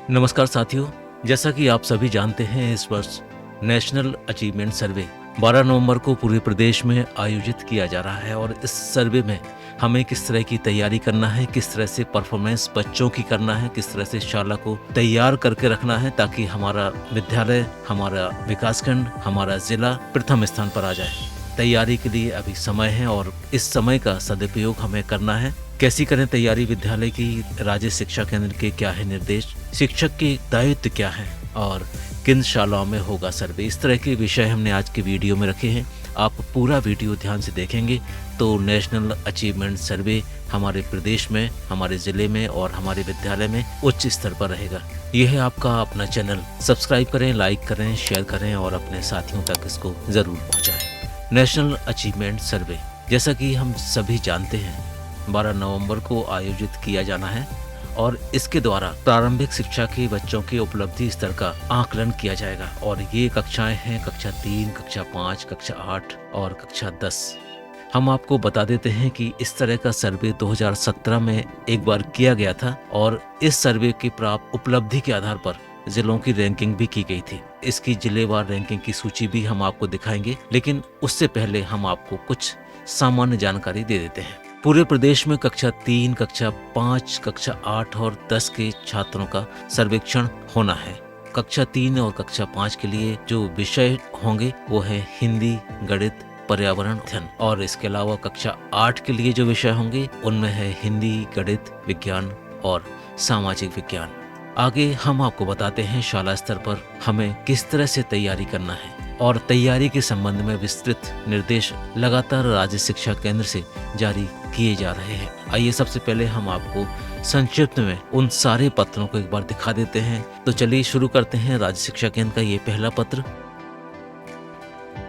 नमस्कार साथियों, जैसा कि आप सभी जानते हैं इस वर्ष नेशनल अचीवमेंट सर्वे 12 नवंबर को पूरे प्रदेश में आयोजित किया जा रहा है और इस सर्वे में हमें किस तरह की तैयारी करना है, किस तरह से परफॉर्मेंस बच्चों की करना है, किस तरह से शाला को तैयार करके रखना है ताकि हमारा विद्यालय, हमारा विकासखंड, हमारा जिला प्रथम स्थान पर आ जाए। तैयारी के लिए अभी समय है और इस समय का सदुपयोग हमें करना है। कैसी करें तैयारी विद्यालय की, राज्य शिक्षा केंद्र के क्या है निर्देश, शिक्षक के दायित्व क्या है और किन शालाओं में होगा सर्वे, इस तरह के विषय हमने आज के वीडियो में रखे हैं। आप पूरा वीडियो ध्यान से देखेंगे तो नेशनल अचीवमेंट सर्वे हमारे प्रदेश में, हमारे जिले में और हमारे विद्यालय में उच्च स्तर पर रहेगा। यह है आपका अपना चैनल। सब्सक्राइब करें, लाइक करें, शेयर करें और अपने साथियों तक इसको जरूर पहुंचाएं। नेशनल अचीवमेंट सर्वे, जैसा कि हम सभी जानते हैं, 12 नवंबर को आयोजित किया जाना है और इसके द्वारा प्रारंभिक शिक्षा के बच्चों के उपलब्धि स्तर का आकलन किया जाएगा। और ये कक्षाएं हैं कक्षा 3, कक्षा 5, कक्षा 8 और कक्षा 10। हम आपको बता देते हैं कि इस तरह का सर्वे 2017 में एक बार किया गया था और इस सर्वे की प्राप्त उपलब्धि के आधार पर जिलों की रैंकिंग भी की गई थी। इसकी जिलेवार रैंकिंग की सूची भी हम आपको दिखाएंगे, लेकिन उससे पहले हम आपको कुछ सामान्य जानकारी दे देते हैं। पूरे प्रदेश में कक्षा 3, कक्षा 5, कक्षा 8 और 10 के छात्रों का सर्वेक्षण होना है। कक्षा 3 और कक्षा 5 के लिए जो विषय होंगे वो है हिंदी, गणित, पर्यावरण अध्ययन, और इसके अलावा कक्षा 8 के लिए जो विषय होंगे उनमें है हिंदी, गणित, विज्ञान और सामाजिक विज्ञान। आगे हम आपको बताते हैं शाला स्तर पर हमें किस तरह से तैयारी करना है और तैयारी के संबंध में विस्तृत निर्देश लगातार राज्य शिक्षा केंद्र से जारी किए जा रहे हैं। आइए सबसे पहले हम आपको संक्षिप्त में उन सारे पत्रों को एक बार दिखा देते हैं। तो चलिए शुरू करते हैं। राज्य शिक्षा केंद्र का ये पहला पत्र।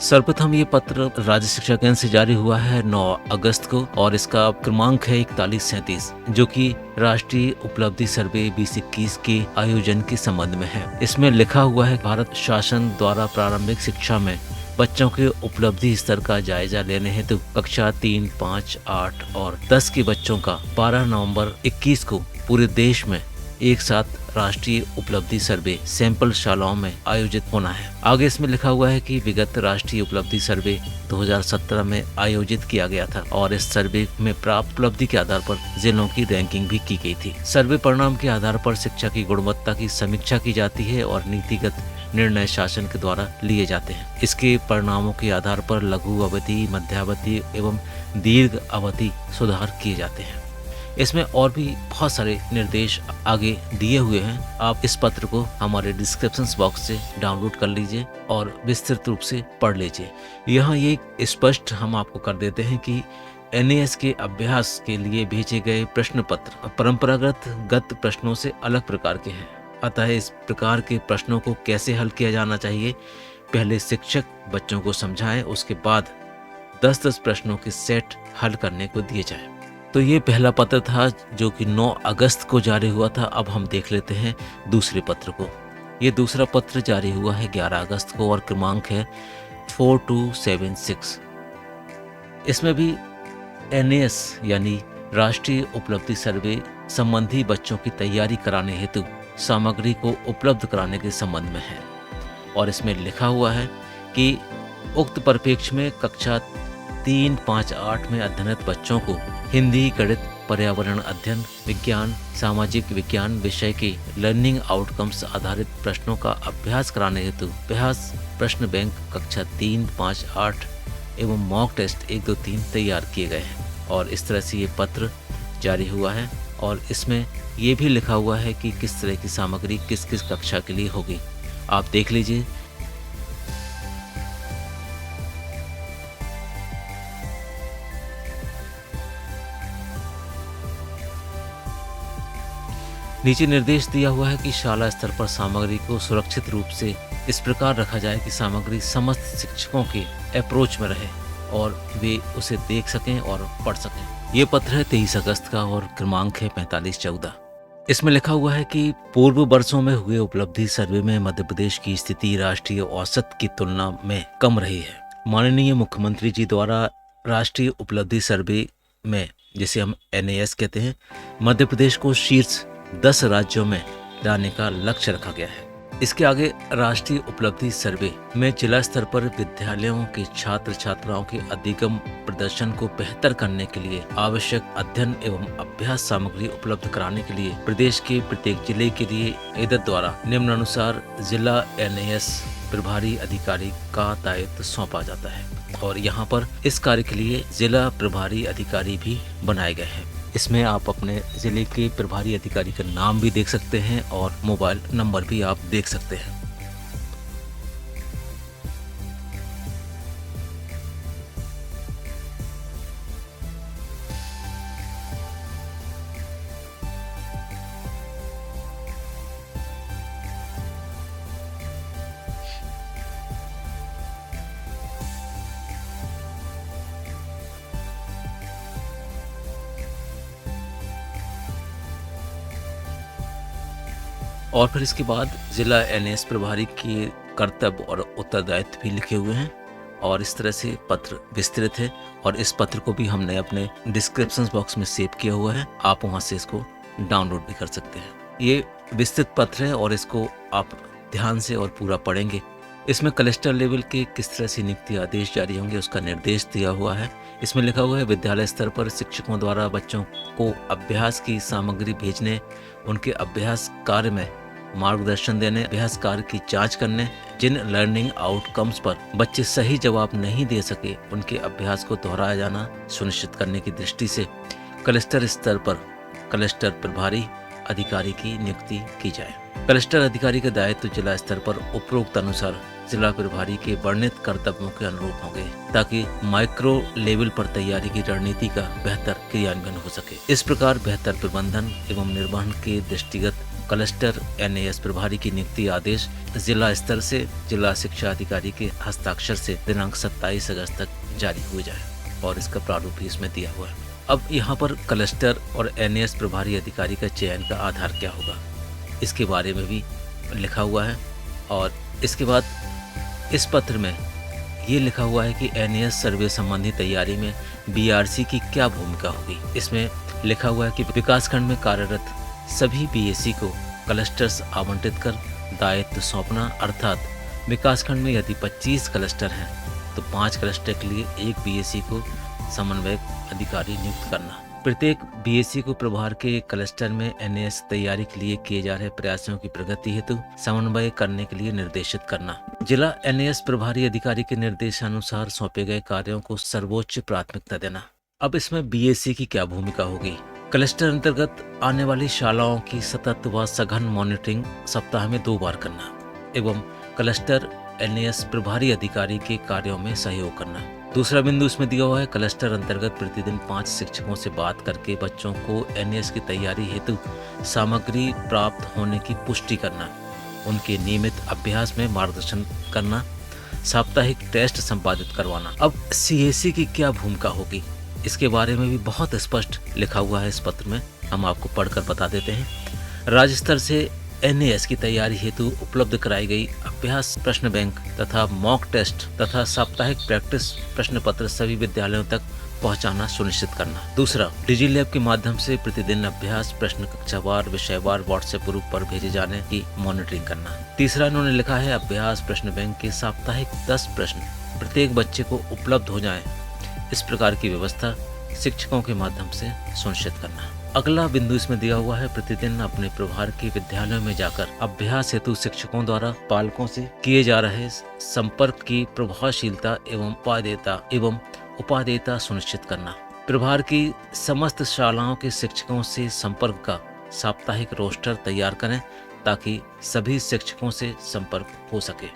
सर्वप्रथम ये पत्र राज्य शिक्षा केंद्र से जारी हुआ है 9 अगस्त को और इसका क्रमांक है 4137, जो कि राष्ट्रीय उपलब्धि सर्वे 2021 के आयोजन के संबंध में है। इसमें लिखा हुआ है, भारत शासन द्वारा प्रारंभिक शिक्षा में बच्चों के उपलब्धि स्तर का जायजा लेने हेतु कक्षा 3, 5, 8 और 10 के बच्चों का 12 नवंबर 21 को पूरे देश में एक साथ राष्ट्रीय उपलब्धि सर्वे सैंपल शालाओं में आयोजित होना है। आगे इसमें लिखा हुआ है कि विगत राष्ट्रीय उपलब्धि सर्वे 2017 में आयोजित किया गया था और इस सर्वे में प्राप्त उपलब्धि के आधार पर जिलों की रैंकिंग भी की गई थी। सर्वे परिणाम के आधार पर शिक्षा की गुणवत्ता की समीक्षा की जाती है और नीतिगत निर्णय शासन के द्वारा लिए जाते हैं। इसके परिणामों के आधार पर लघु अवधि, मध्यावधि एवं दीर्घ अवधि सुधार किए जाते हैं। इसमें और भी बहुत सारे निर्देश आगे दिए हुए हैं। आप इस पत्र को हमारे डिस्क्रिप्शन बॉक्स से डाउनलोड कर लीजिए और विस्तृत रूप से पढ़ लीजिए। यहाँ ये स्पष्ट हम आपको कर देते हैं कि NAS के अभ्यास के लिए भेजे गए प्रश्न पत्र परंपरागत प्रश्नों से अलग प्रकार के हैं। अतः इस प्रकार के प्रश्नों को कैसे हल किया जाना चाहिए, पहले शिक्षक बच्चों को समझाएं, उसके बाद 10-10 प्रश्नों के सेट हल करने को दिए जाए। तो ये पहला पत्र था जो कि 9 अगस्त को जारी हुआ था। अब हम देख लेते हैं दूसरे पत्र को। ये दूसरा पत्र जारी हुआ है 11 अगस्त को और क्रमांक है 4276। इसमें भी NAS यानी राष्ट्रीय उपलब्धि सर्वे संबंधी बच्चों की तैयारी कराने हेतु सामग्री को उपलब्ध कराने के संबंध में है और इसमें लिखा हुआ है कि उक्त परिप्रेक्ष्य में कक्षा 3, 5, 8 में अध्ययनरत बच्चों को हिंदी, गणित, पर्यावरण अध्ययन, विज्ञान, सामाजिक विज्ञान विषय के लर्निंग आउटकम्स आधारित प्रश्नों का अभ्यास कराने हेतु अभ्यास प्रश्न बैंक कक्षा 3, 5, 8 एवं मॉक टेस्ट 1, 2, 3 तैयार किए गए हैं और इस तरह से ये पत्र जारी हुआ है और इसमें ये भी लिखा हुआ है कि किस तरह की सामग्री किस किस कक्षा के लिए होगी। आप देख लीजिए। नीचे निर्देश दिया हुआ है कि शाला स्तर पर सामग्री को सुरक्षित रूप से इस प्रकार रखा जाए कि सामग्री समस्त शिक्षकों के अप्रोच में रहे और वे उसे देख सकें और पढ़ सकें। ये पत्र है 23 अगस्त का और क्रमांक है 4514। इसमें लिखा हुआ है कि पूर्व वर्षों में हुए उपलब्धि सर्वे में मध्य प्रदेश की स्थिति राष्ट्रीय औसत की तुलना में कम रही है। माननीय मुख्यमंत्री जी द्वारा राष्ट्रीय उपलब्धि सर्वे में, जिसे हम NAS कहते हैं, मध्य प्रदेश को शीर्ष 10 राज्यों में लाने का लक्ष्य रखा गया है। इसके आगे राष्ट्रीय उपलब्धि सर्वे में जिला स्तर पर विद्यालयों के छात्र छात्राओं के अधिगम प्रदर्शन को बेहतर करने के लिए आवश्यक अध्ययन एवं अभ्यास सामग्री उपलब्ध कराने के लिए प्रदेश के प्रत्येक जिले के लिए एदत द्वारा निम्नानुसार जिला NAS प्रभारी अधिकारी का दायित्व सौंपा जाता है और यहाँ पर इस कार्य के लिए जिला प्रभारी अधिकारी भी बनाए गए हैं। इसमें आप अपने जिले के प्रभारी अधिकारी का नाम भी देख सकते हैं और मोबाइल नंबर भी आप देख सकते हैं। और फिर इसके बाद जिला NAS प्रभारी के कर्तव्य और उत्तरदायित्व भी लिखे हुए हैं और इस तरह से पत्र विस्तृत है और इस पत्र को भी हमने अपने डिस्क्रिप्शन बॉक्स में सेव किया हुआ है। आप वहां से इसको डाउनलोड भी कर सकते हैं। ये विस्तृत पत्र है और इसको आप ध्यान से और पूरा पढ़ेंगे। इसमें क्लस्टर लेवल के किस तरह से नियुक्ति आदेश जारी होंगे उसका निर्देश दिया हुआ है। इसमें लिखा हुआ है विद्यालय स्तर पर शिक्षकों द्वारा बच्चों को अभ्यास की सामग्री भेजने, उनके अभ्यास कार्य में मार्गदर्शन देने, अभ्यास कार्य की जांच करने, जिन लर्निंग आउटकम्स पर बच्चे सही जवाब नहीं दे सके उनके अभ्यास को दोहराया जाना सुनिश्चित करने की दृष्टि से क्लस्टर स्तर पर क्लस्टर प्रभारी अधिकारी की नियुक्ति की जाए। क्लस्टर अधिकारी के दायित्व जिला स्तर पर उपरोक्त अनुसार जिला प्रभारी के वर्णित कर्तव्यों के अनुरूप होंगे ताकि माइक्रो लेवल पर तैयारी की रणनीति का बेहतर क्रियान्वयन हो सके। इस प्रकार बेहतर प्रबंधन एवं निर्वहन के दृष्टिगत क्लस्टर NAS प्रभारी की नियुक्ति आदेश जिला स्तर से जिला शिक्षा अधिकारी के हस्ताक्षर से दिनांक 27 अगस्त तक जारी हो जाए और इसका प्रारूप भी इसमें दिया हुआ है। अब यहाँ पर क्लस्टर और NAS प्रभारी अधिकारी का चयन का आधार क्या होगा इसके बारे में भी लिखा हुआ है और इसके बाद इस पत्र में ये लिखा हुआ है कि NAS सर्वे संबंधी तैयारी में BRC की क्या भूमिका होगी। इसमें लिखा हुआ है कि विकासखंड में कार्यरत सभी BAC को क्लस्टर्स आवंटित कर दायित्व सौंपना, अर्थात विकासखंड में यदि 25 क्लस्टर हैं तो 5 क्लस्टर के लिए एक BAC को समन्वयक अधिकारी नियुक्त करना। प्रत्येक BAC को प्रभार के क्लस्टर में NAS तैयारी के लिए किए जा रहे प्रयासों की प्रगति हेतु समन्वय करने के लिए निर्देशित करना। जिला NAS प्रभारी अधिकारी के निर्देशानुसार सौंपे गए कार्यों को सर्वोच्च प्राथमिकता देना। अब इसमें BAC की क्या भूमिका होगी। क्लस्टर अंतर्गत आने वाली शालाओं की सतत व सघन मॉनिटरिंग सप्ताह में 2 बार करना एवं क्लस्टर NAS प्रभारी अधिकारी के कार्यों में सहयोग करना। दूसरा बिंदु इसमें दिया हुआ है क्लस्टर अंतर्गत प्रतिदिन 5 शिक्षकों से बात करके बच्चों को NAS की तैयारी हेतु सामग्री प्राप्त होने की पुष्टि करना, उनके नियमित अभ्यास में मार्गदर्शन करना, साप्ताहिक टेस्ट संपादित करवाना। अब CAC की क्या भूमिका होगी इसके बारे में भी बहुत स्पष्ट लिखा हुआ है इस पत्र में, हम आपको पढ़कर बता देते हैं। राज्य स्तर से NAS की तैयारी हेतु उपलब्ध कराई गई अभ्यास प्रश्न बैंक तथा मॉक टेस्ट तथा साप्ताहिक प्रैक्टिस प्रश्न पत्र सभी विद्यालयों तक पहुंचाना सुनिश्चित करना। दूसरा, डिजी लैब के माध्यम से प्रतिदिन अभ्यास प्रश्न कक्षावार विषयवार व्हाट्सएप ग्रुप पर भेजे जाने की मॉनिटरिंग करना। तीसरा, इन्होंने लिखा है अभ्यास प्रश्न बैंक के साप्ताहिक 10 प्रश्न प्रत्येक बच्चे को उपलब्ध हो जाए, इस प्रकार की व्यवस्था शिक्षकों के माध्यम से सुनिश्चित करना। अगला बिंदु इसमें दिया हुआ है प्रतिदिन अपने प्रभार के विद्यालयों में जाकर अभ्यास हेतु शिक्षकों द्वारा पालकों से किए जा रहे संपर्क की प्रभावशीलता एवं उपादेयता सुनिश्चित करना। प्रभार की समस्त शालाओं के शिक्षकों से संपर्क का साप्ताहिक रोस्टर तैयार करें ताकि सभी शिक्षकों से संपर्क हो सके।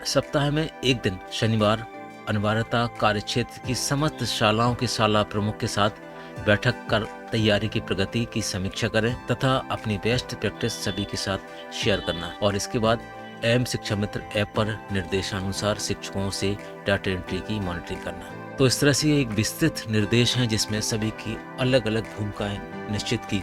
सप्ताह में एक दिन शनिवार अनिवार्यता कार्यक्षेत्र की समस्त शालाओं के शाला प्रमुख के साथ बैठक कर तैयारी की प्रगति की समीक्षा करें तथा अपनी बेस्ट प्रैक्टिस सभी के साथ शेयर करना। और इसके बाद एम शिक्षा मित्र ऐप पर निर्देशानुसार शिक्षकों से डाटा एंट्री की मॉनिटरिंग करना। तो इस तरह से एक विस्तृत निर्देश हैं जिसमें सभी की अलग अलग भूमिकाएं निश्चित की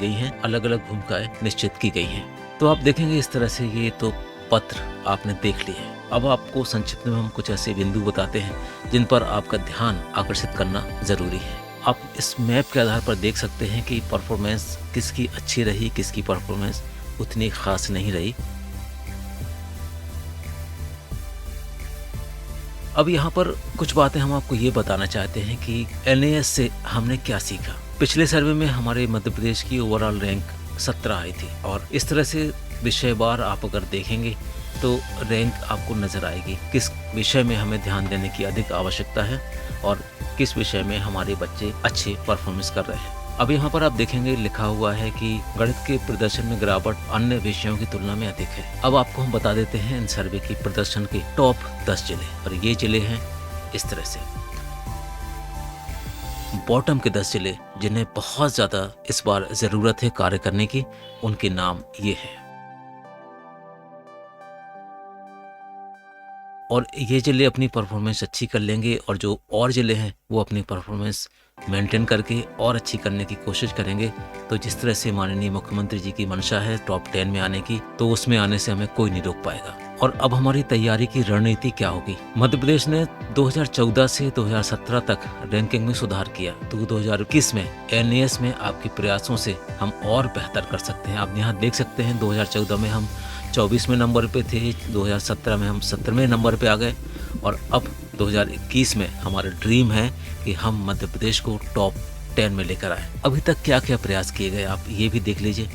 गई हैं। तो आप देखेंगे इस तरह से ये तो पत्र आपने देख लिए। अब आपको संक्षिप्त में हम कुछ ऐसे बिंदु बताते हैं जिन पर आपका ध्यान आकर्षित करना जरूरी है। आप इस मैप के आधार पर देख सकते हैं कि परफॉर्मेंस किसकी अच्छी रही, किसकी परफॉर्मेंस उतनी खास नहीं रही। अब यहाँ पर कुछ बातें हम आपको ये बताना चाहते हैं कि एनएएस से हमने क्या सीखा। पिछले सर्वे में हमारे मध्य प्रदेश की ओवरऑल रैंक 17 आई थी और इस तरह से विषयवार आप अगर देखेंगे तो रैंक आपको नज़र आएगी किस विषय में हमें ध्यान देने की अधिक आवश्यकता है और किस विषय में हमारे बच्चे अच्छे परफॉर्मेंस कर रहे हैं। अब यहाँ पर आप देखेंगे लिखा हुआ है कि गणित के प्रदर्शन में गिरावट अन्य विषयों की तुलना में अधिक है। अब आपको हम बता देते हैं इन सर्वे की प्रदर्शन के टॉप 10 जिले, और ये जिले हैं इस तरह से। बॉटम के 10 जिले जिन्हें बहुत ज़्यादा इस बार ज़रूरत है कार्य करने की, उनके नाम ये हैं। और ये जिले अपनी परफॉर्मेंस अच्छी कर लेंगे और जो और जिले हैं वो अपनी परफॉर्मेंस मेंटेन करके और अच्छी करने की कोशिश करेंगे। तो जिस तरह से माननीय मुख्यमंत्री जी की मंशा है टॉप 10 में आने की, तो उसमें आने से हमें कोई नहीं रोक पाएगा। और अब हमारी तैयारी की रणनीति क्या होगी। मध्य प्रदेश ने 2014 से 2017 तक रैंकिंग में सुधार किया, तो 2021 में एनएएस में आपके प्रयासों से हम और बेहतर कर सकते हैं। आप यहाँ देख सकते हैं 2014 में हम 24वें नंबर पे थे, 2017 में हम 17वें नंबर पे आ गए और अब 2021 में हमारा ड्रीम है कि हम मध्य प्रदेश को टॉप 10 में लेकर आए। अभी तक क्या क्या प्रयास किए गए आप ये भी देख लीजिए।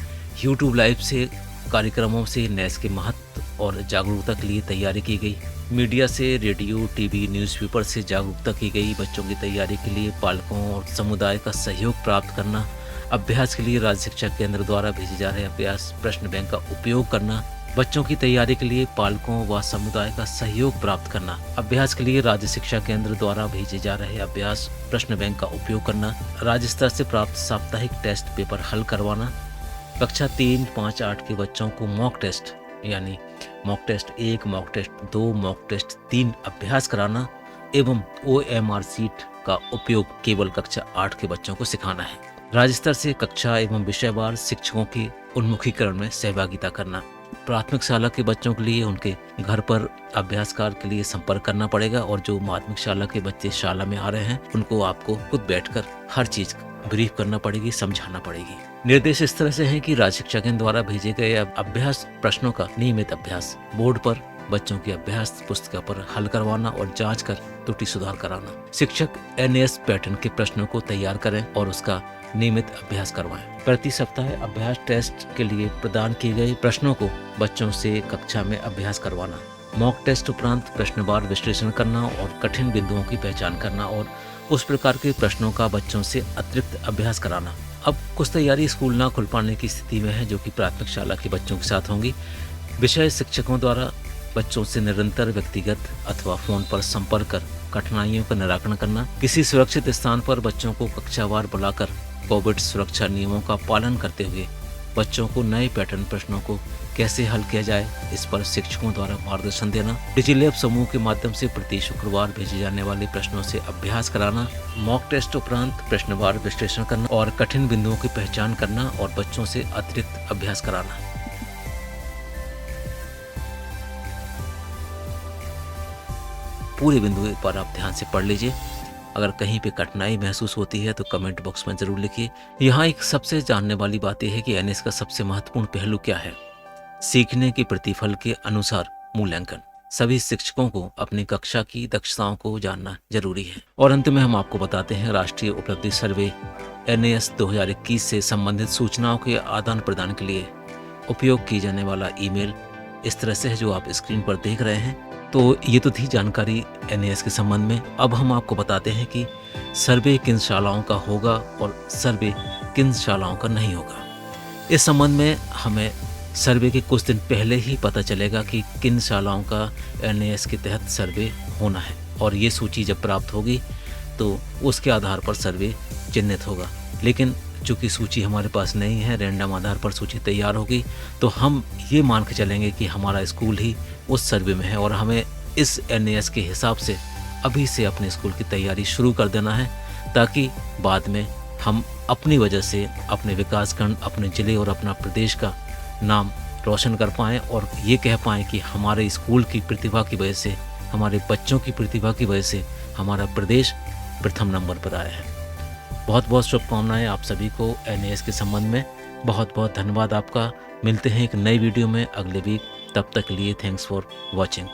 यूट्यूब लाइव से कार्यक्रमों से नेस के महत्व और जागरूकता के लिए तैयारी की गई। मीडिया से रेडियो, टीवी, न्यूज़पेपर से जागरूकता की गई। बच्चों की तैयारी के लिए पालकों और समुदाय का सहयोग प्राप्त करना। अभ्यास के लिए राज्य शिक्षा केंद्र द्वारा भेजे जा रहे अभ्यास प्रश्न बैंक का उपयोग करना। बच्चों की तैयारी के लिए पालकों व समुदाय का सहयोग प्राप्त करना। अभ्यास के लिए राज्य शिक्षा केंद्र द्वारा भेजे जा रहे अभ्यास प्रश्न बैंक का उपयोग करना। राज्य स्तर से प्राप्त साप्ताहिक टेस्ट पेपर हल करवाना। कक्षा 3, 5, 8 के बच्चों को मॉक टेस्ट यानी mock test 1, mock test 2, mock test 3 अभ्यास कराना एवं OMR सीट का उपयोग केवल कक्षा 8 के बच्चों को सिखाना है। राज्य स्तर से कक्षा एवं विषयवार शिक्षकों के उन्मुखीकरण में सहभागिता करना। प्राथमिक शाला के बच्चों के लिए उनके घर पर अभ्यासकार के लिए संपर्क करना पड़ेगा और जो माध्यमिक शाला के बच्चे शाला में आ रहे हैं उनको आपको खुद बैठकर हर चीज ब्रीफ करना पड़ेगी, समझाना पड़ेगी। निर्देश इस तरह से हैं कि राज्य शिक्षा केंद्र द्वारा भेजे गए अभ्यास प्रश्नों का नियमित अभ्यास बोर्ड पर बच्चों की अभ्यास पुस्तिका पर हल करवाना और जांच कर त्रुटि सुधार कराना। शिक्षक एनएएस पैटर्न के प्रश्नों को तैयार करें और उसका नियमित अभ्यास करवाएं। प्रति सप्ताह अभ्यास टेस्ट के लिए प्रदान किए गए प्रश्नों को बच्चों से कक्षा में अभ्यास करवाना। मॉक टेस्ट उपरांत प्रश्नवार विश्लेषण करना और कठिन बिंदुओं की पहचान करना और उस प्रकार के प्रश्नों का बच्चों से अतिरिक्त अभ्यास कराना। अब कुछ तैयारी स्कूल ना खुल पाने की स्थिति में है जो कि प्राथमिक शाला के बच्चों के साथ होंगी। विषय शिक्षकों द्वारा बच्चों से निरंतर व्यक्तिगत अथवा फोन पर संपर्क कर कठिनाइयों का निराकरण करना। किसी सुरक्षित स्थान पर बच्चों को कक्षावार बुलाकर कोविड सुरक्षा नियमों का पालन करते हुए बच्चों को नए पैटर्न प्रश्नों को कैसे हल किया जाए इस पर शिक्षकों द्वारा मार्गदर्शन देना। डिजिलैब समूह के माध्यम से प्रति शुक्रवार भेजे जाने वाले प्रश्नों से अभ्यास कराना। मॉक टेस्ट उपरांत प्रश्नवार विश्लेषण करना और कठिन बिंदुओं की पहचान करना और बच्चों से अतिरिक्त अभ्यास कराना। पूरे बिंदु पर आप ध्यान से पढ़ लीजिए। अगर कहीं पे कठिनाई महसूस होती है तो कमेंट बॉक्स में जरूर लिखिए। यहाँ एक सबसे जानने वाली बात यह है कि एनएएस का सबसे महत्वपूर्ण पहलू क्या है। सीखने के प्रतिफल के अनुसार मूल्यांकन। सभी शिक्षकों को अपनी कक्षा की दक्षताओं को जानना जरूरी है। और अंत में हम आपको बताते हैं राष्ट्रीय उपलब्धि सर्वे एनएएस 2021 से संबंधित सूचनाओं के आदान प्रदान के लिए उपयोग किए जाने वाला ईमेल इस तरह से है जो आप स्क्रीन पर देख रहे हैं। तो ये तो थी जानकारी एनएएस के संबंध में। अब हम आपको बताते हैं कि सर्वे किन शालाओं का होगा और सर्वे किन शालाओं का नहीं होगा। इस संबंध में हमें सर्वे के कुछ दिन पहले ही पता चलेगा कि किन शालाओं का एनएएस के तहत सर्वे होना है और ये सूची जब प्राप्त होगी तो उसके आधार पर सर्वे चिन्हित होगा। लेकिन चूँकि सूची हमारे पास नहीं है, रैंडम आधार पर सूची तैयार होगी तो हम ये मान के चलेंगे कि हमारा स्कूल ही उस सर्वे में है और हमें इस एनएएस के हिसाब से अभी से अपने स्कूल की तैयारी शुरू कर देना है ताकि बाद में हम अपनी वजह से अपने विकासखंड, अपने ज़िले और अपना प्रदेश का नाम रोशन कर पाएँ और ये कह पाएँ कि हमारे स्कूल की प्रतिभा की वजह से, हमारे बच्चों की प्रतिभा की वजह से हमारा प्रदेश प्रथम नंबर पर आया है। बहुत बहुत शुभकामनाएं आप सभी को NAS के संबंध में। बहुत बहुत धन्यवाद आपका। मिलते हैं एक नई वीडियो में अगले वीक। तब तक के लिए थैंक्स फॉर वॉचिंग।